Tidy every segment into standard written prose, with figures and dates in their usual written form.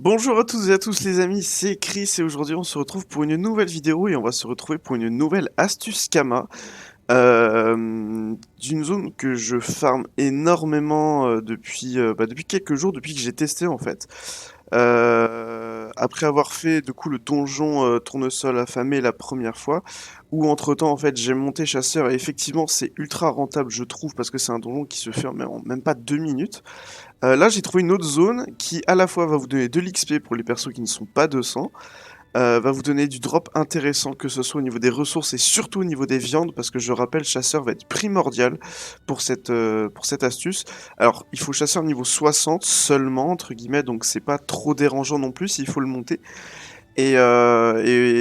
Bonjour à tous et à tous les amis, c'est Chris et aujourd'hui on se retrouve pour une nouvelle vidéo et on va se retrouver pour une nouvelle astuce Kama d'une zone que je farm énormément depuis quelques jours, depuis que j'ai testé en fait. Après avoir fait du coup le donjon tournesol affamé la première fois, où entre temps en fait j'ai monté chasseur et effectivement c'est ultra rentable je trouve parce que c'est un donjon qui se fait en même pas 2 minutes. Là, j'ai trouvé une autre zone qui, à la fois, va vous donner de l'XP pour les persos qui ne sont pas 200, va vous donner du drop intéressant, que ce soit au niveau des ressources et surtout au niveau des viandes, parce que je rappelle, chasseur va être primordial pour cette astuce. Alors, il faut chasseur niveau 60 seulement, entre guillemets, donc c'est pas trop dérangeant non plus, il faut le monter. Et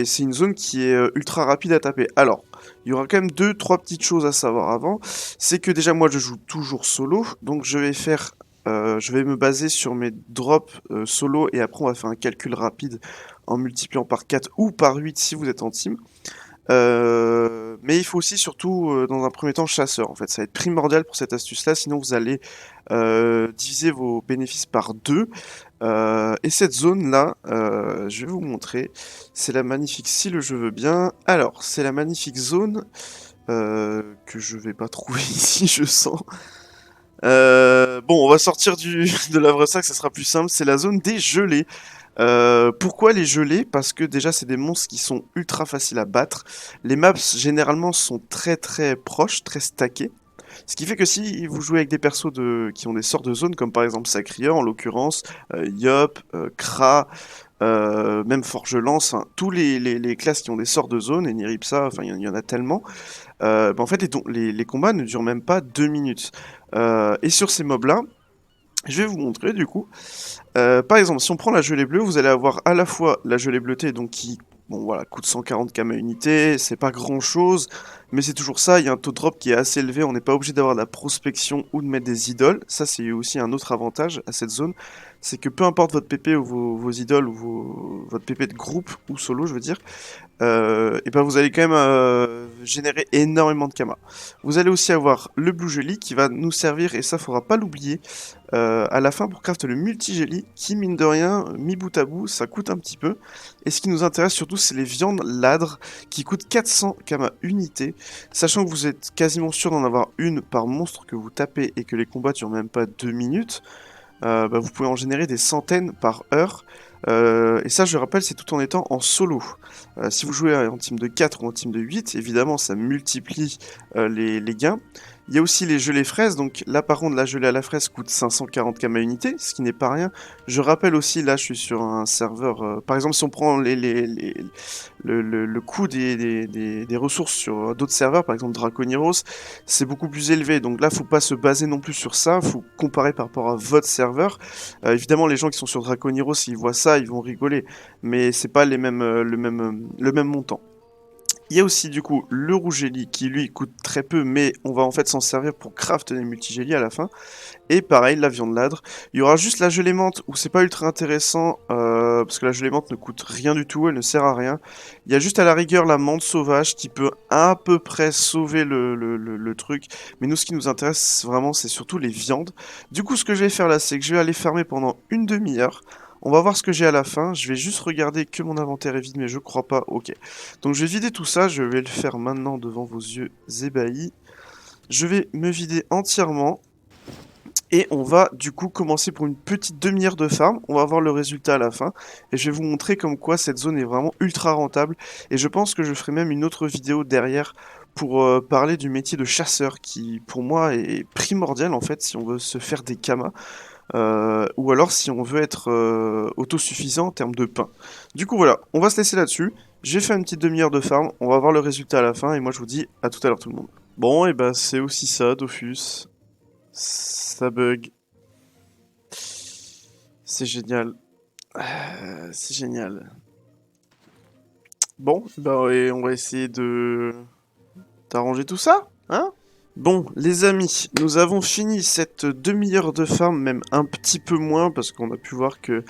c'est une zone qui est ultra rapide à taper. Alors, il y aura quand même deux, trois petites choses à savoir avant. C'est que déjà, moi, je joue toujours solo, donc je vais me baser sur mes drops solo et après on va faire un calcul rapide en multipliant par 4 ou par 8 si vous êtes en team. Mais il faut aussi surtout dans un premier temps chasseur en fait, ça va être primordial pour cette astuce là, sinon vous allez diviser vos bénéfices par 2. Et cette zone là, je vais vous montrer, c'est la magnifique si le jeu veut bien. Alors c'est la magnifique zone que je vais pas trouver ici je sens. Bon, on va sortir de l'Havresac, ça sera plus simple. C'est la zone des gelées. Pourquoi les gelées? Parce que déjà, c'est des monstres qui sont ultra faciles à battre. Les maps, généralement, sont très très proches, très stackés. Ce qui fait que si vous jouez avec des persos qui ont des sorts de zone, comme par exemple Sacrieur en l'occurrence, Yop, Kra, même Forgelance, hein, tous les classes qui ont des sorts de zone, et Niripsa, enfin il y en a tellement, en fait les combats ne durent même pas 2 minutes. Et sur ces mobs-là, je vais vous montrer du coup. Par exemple, si on prend la gelée bleue, vous allez avoir à la fois la gelée bleutée, donc qui, bon voilà, coûte 140 km à unité, c'est pas grand chose, mais c'est toujours ça, il y a un taux de drop qui est assez élevé, on n'est pas obligé d'avoir de la prospection ou de mettre des idoles. Ça, c'est aussi un autre avantage à cette zone, c'est que peu importe votre PP ou vos idoles ou votre PP de groupe ou solo, je veux dire, et ben vous allez quand même générer énormément de Kama. Vous allez aussi avoir le Blue Jelly qui va nous servir, et ça faudra pas l'oublier, à la fin pour craft le multi-jelly qui, mine de rien, mis bout à bout, ça coûte un petit peu. Et ce qui nous intéresse surtout, c'est les viandes ladres qui coûtent 400 Kama unité, sachant que vous êtes quasiment sûr d'en avoir une par monstre que vous tapez et que les combats durent même pas 2 minutes. Vous pouvez en générer des centaines par heure. Et ça, je rappelle, c'est tout en étant en solo. Si vous jouez en team de 4 ou en team de 8, évidemment, ça multiplie les gains. Il y a aussi les gelées fraises, donc là par contre la gelée à la fraise coûte 540 km unité, ce qui n'est pas rien. Je rappelle aussi, là je suis sur un serveur, par exemple si on prend le coût des ressources sur d'autres serveurs, par exemple Draconiros, c'est beaucoup plus élevé, donc là faut pas se baser non plus sur ça, faut comparer par rapport à votre serveur. Évidemment les gens qui sont sur Draconiros, s'ils voient ça, ils vont rigoler, mais c'est pas le même montant. Il y a aussi du coup le rougelli qui lui coûte très peu, mais on va en fait s'en servir pour craft des multigélis à la fin. Et pareil, la viande ladre. Il y aura juste la gelée menthe où c'est pas ultra intéressant parce que la gelée menthe ne coûte rien du tout, elle ne sert à rien. Il y a juste à la rigueur la menthe sauvage qui peut à peu près sauver le truc. Mais nous, ce qui nous intéresse vraiment, c'est surtout les viandes. Du coup, ce que je vais faire là, c'est que je vais aller farmer pendant une demi-heure. On va voir ce que j'ai à la fin. Je vais juste regarder que mon inventaire est vide, mais je crois pas. Ok. Donc je vais vider tout ça. Je vais le faire maintenant devant vos yeux ébahis. Je vais me vider entièrement. Et on va du coup commencer pour une petite demi-heure de farm. On va voir le résultat à la fin. Et je vais vous montrer comme quoi cette zone est vraiment ultra rentable. Et je pense que je ferai même une autre vidéo derrière pour parler du métier de chasseur qui pour moi est primordial en fait si on veut se faire des kamas. Ou alors si on veut être autosuffisant en termes de pain. Du coup voilà, on va se laisser là-dessus. J'ai fait une petite demi-heure de farm, on va voir le résultat à la fin et moi je vous dis à tout à l'heure tout le monde. Bon et bah c'est aussi ça Dofus. Ça bug. C'est génial. C'est génial. Bon, bah ouais, on va essayer de d'arranger tout ça, hein? Bon, les amis, nous avons fini cette demi-heure de farm, même un petit peu moins, parce qu'on a pu voir que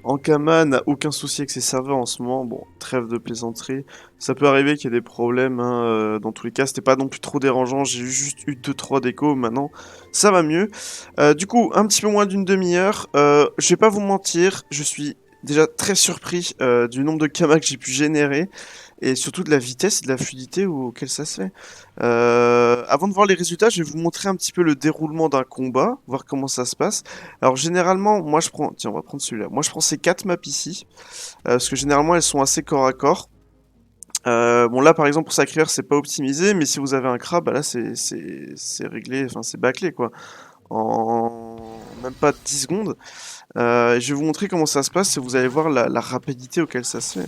Ankama n'a aucun souci avec ses serveurs en ce moment. Bon, trêve de plaisanterie. Ça peut arriver qu'il y ait des problèmes, hein, dans tous les cas, c'était pas non plus trop dérangeant. J'ai juste eu 2-3 décos, maintenant ça va mieux. Du coup, un petit peu moins d'une demi-heure. Je vais pas vous mentir, je suis déjà très surpris du nombre de kamas que j'ai pu générer et surtout de la vitesse et de la fluidité auquel ça se fait. Avant de voir les résultats, je vais vous montrer un petit peu le déroulement d'un combat, voir comment ça se passe. Alors généralement, moi je prends, tiens, on va prendre celui-là. Moi je prends ces 4 maps ici, parce que généralement elles sont assez corps à corps. Bon là par exemple pour Sacré-Cœur c'est pas optimisé, mais si vous avez un crabe, bah là c'est réglé, enfin c'est bâclé quoi. En même pas 10 secondes. Je vais vous montrer comment ça se passe et vous allez voir la rapidité auquel ça se fait.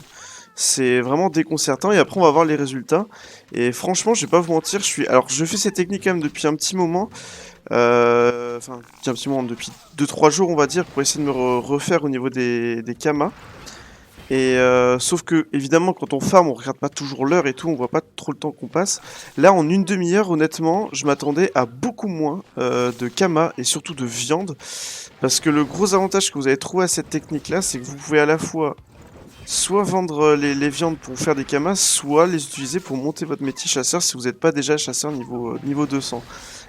C'est vraiment déconcertant et après on va voir les résultats. Et franchement, je vais pas vous mentir, alors je fais cette technique quand même depuis un petit moment. Enfin, depuis un petit moment, depuis 2-3 jours on va dire, pour essayer de me refaire au niveau des kamas. Et sauf que évidemment quand on farm on regarde pas toujours l'heure et tout, on voit pas trop le temps qu'on passe. Là en une demi-heure honnêtement je m'attendais à beaucoup moins de kama et surtout de viande. Parce que le gros avantage que vous avez trouvé à cette technique là c'est que vous pouvez à la fois soit vendre les viandes pour faire des kamas, soit les utiliser pour monter votre métier chasseur si vous n'êtes pas déjà chasseur niveau 200.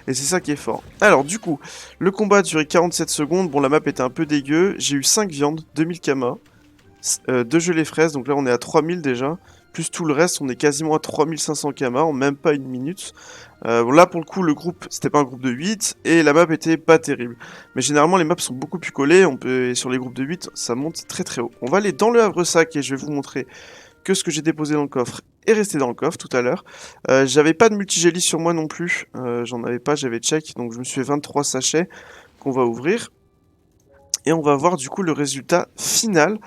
Et c'est ça qui est fort. Alors du coup, le combat a duré 47 secondes, bon la map était un peu dégueu, j'ai eu 5 viandes, 2000 kamas. 2 gelées fraises, donc là on est à 3000 déjà. Plus tout le reste, on est quasiment à 3500 kamas en même pas une minute. Bon, là pour le coup, le groupe, c'était pas un groupe de 8 et la map était pas terrible. Mais généralement, les maps sont beaucoup plus collées. Et sur les groupes de 8, ça monte très très haut. On va aller dans le havre-sac et je vais vous montrer que ce que j'ai déposé dans le coffre est resté dans le coffre tout à l'heure. J'avais pas de multigélie sur moi non plus. J'en avais pas, j'avais check. Donc je me suis fait 23 sachets qu'on va ouvrir. Et on va voir du coup le résultat final.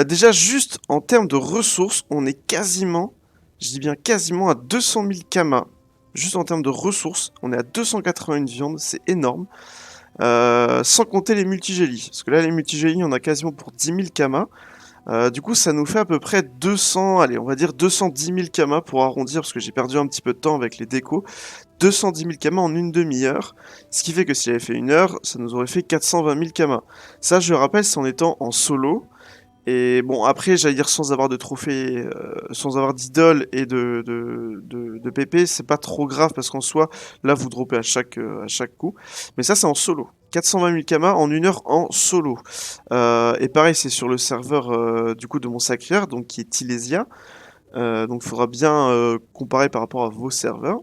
Déjà, juste en termes de ressources, on est quasiment, je dis bien quasiment à 200 000 kamas. Juste en termes de ressources, on est à 281 viandes, c'est énorme. Sans compter les multigélies. Parce que là, les multigélies, on a quasiment pour 10 000 kamas. Du coup, ça nous fait à peu près 200, allez, on va dire 210 000 kamas pour arrondir, parce que j'ai perdu un petit peu de temps avec les décos. 210 000 kamas en une demi-heure, ce qui fait que si j'avais fait une heure, ça nous aurait fait 420 000 kamas. Ça, je rappelle, c'est en étant en solo. Et bon, après, j'allais dire sans avoir de trophée, sans avoir d'idole et de PP, c'est pas trop grave parce qu'en soi, là, vous droppez à chaque coup. Mais ça, c'est en solo. 420 000 kamas en une heure en solo. Et pareil, c'est sur le serveur du coup de mon Sacré-Cœur, donc qui est Tilesia. Donc il faudra bien comparer par rapport à vos serveurs.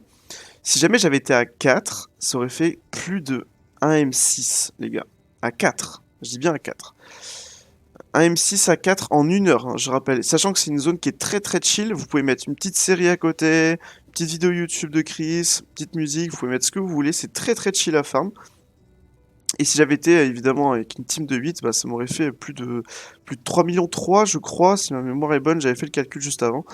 Si jamais j'avais été à 4, ça aurait fait plus de 1 M6, les gars. À 4. Je dis bien à 4. Un M6 à 4 en une heure, hein, je rappelle. Sachant que c'est une zone qui est très très chill, vous pouvez mettre une petite série à côté, une petite vidéo YouTube de Chris, petite musique, vous pouvez mettre ce que vous voulez, c'est très très chill à farm. Et si j'avais été évidemment avec une team de 8, bah, ça m'aurait fait plus de 3 millions 3 je crois, si ma mémoire est bonne, j'avais fait le calcul juste avant.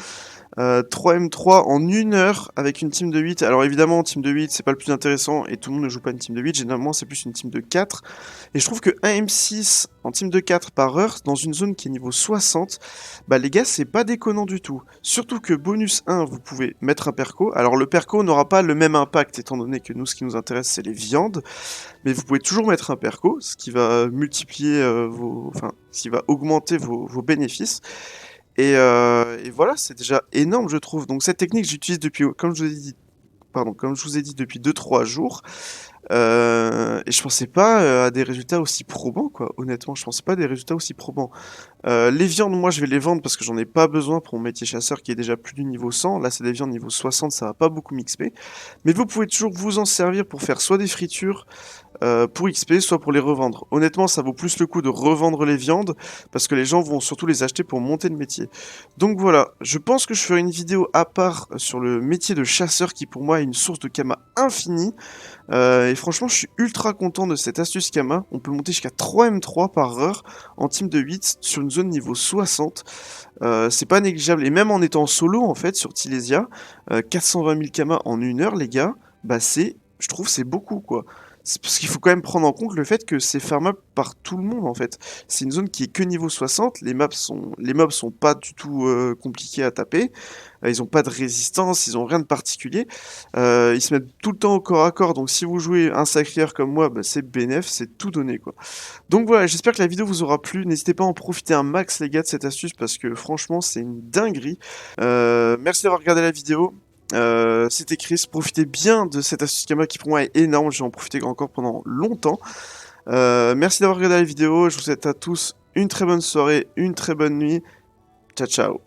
3M3 en une heure avec une team de 8. Alors évidemment, team de 8, c'est pas le plus intéressant et tout le monde ne joue pas une team de 8. Généralement, c'est plus une team de 4. Et je trouve que 1 M6 en team de 4 par heure, dans une zone qui est niveau 60, bah les gars, c'est pas déconnant du tout. Surtout que bonus 1, vous pouvez mettre un perco. Alors le perco n'aura pas le même impact étant donné que nous, ce qui nous intéresse, c'est les viandes. Mais vous pouvez toujours mettre un perco, ce qui va multiplier enfin, ce qui va augmenter vos bénéfices. Et voilà, c'est déjà énorme, je trouve. Donc cette technique, j'utilise depuis, comme je vous ai dit, pardon, comme je vous ai dit depuis 2-3 jours. Et je pensais pas à des résultats aussi probants, quoi. Honnêtement, je pensais pas à des résultats aussi probants. Les viandes, moi, je vais les vendre parce que j'en ai pas besoin pour mon métier chasseur qui est déjà plus du niveau 100. Là, c'est des viandes niveau 60, ça va pas beaucoup m'XP. Mais vous pouvez toujours vous en servir pour faire soit des fritures, pour XP, soit pour les revendre. Honnêtement, ça vaut plus le coup de revendre les viandes, parce que les gens vont surtout les acheter pour monter le métier. Donc voilà, je pense que je ferai une vidéo à part sur le métier de chasseur, qui pour moi est une source de Kama infinie. Et franchement, je suis ultra content de cette astuce Kama. On peut monter jusqu'à 3M3 par heure en team de 8 sur une zone niveau 60. C'est pas négligeable. Et même en étant solo, en fait, sur Tilesia, 420 000 Kama en une heure, les gars, bah je trouve c'est beaucoup, quoi. C'est parce qu'il faut quand même prendre en compte le fait que c'est farmable par tout le monde en fait. C'est une zone qui est que niveau 60, les mobs sont pas du tout compliqués à taper, ils ont pas de résistance, ils ont rien de particulier, ils se mettent tout le temps au corps à corps, donc si vous jouez un Sacré-Cœur comme moi, bah, c'est bénef, c'est tout donné quoi. Donc voilà, j'espère que la vidéo vous aura plu, n'hésitez pas à en profiter un max les gars de cette astuce parce que franchement c'est une dinguerie. Merci d'avoir regardé la vidéo. C'était Chris, profitez bien de cette astuce Kama qui pour moi est énorme, je vais en profiter encore pendant longtemps. Merci d'avoir regardé la vidéo, je vous souhaite à tous une très bonne soirée, une très bonne nuit. Ciao, ciao.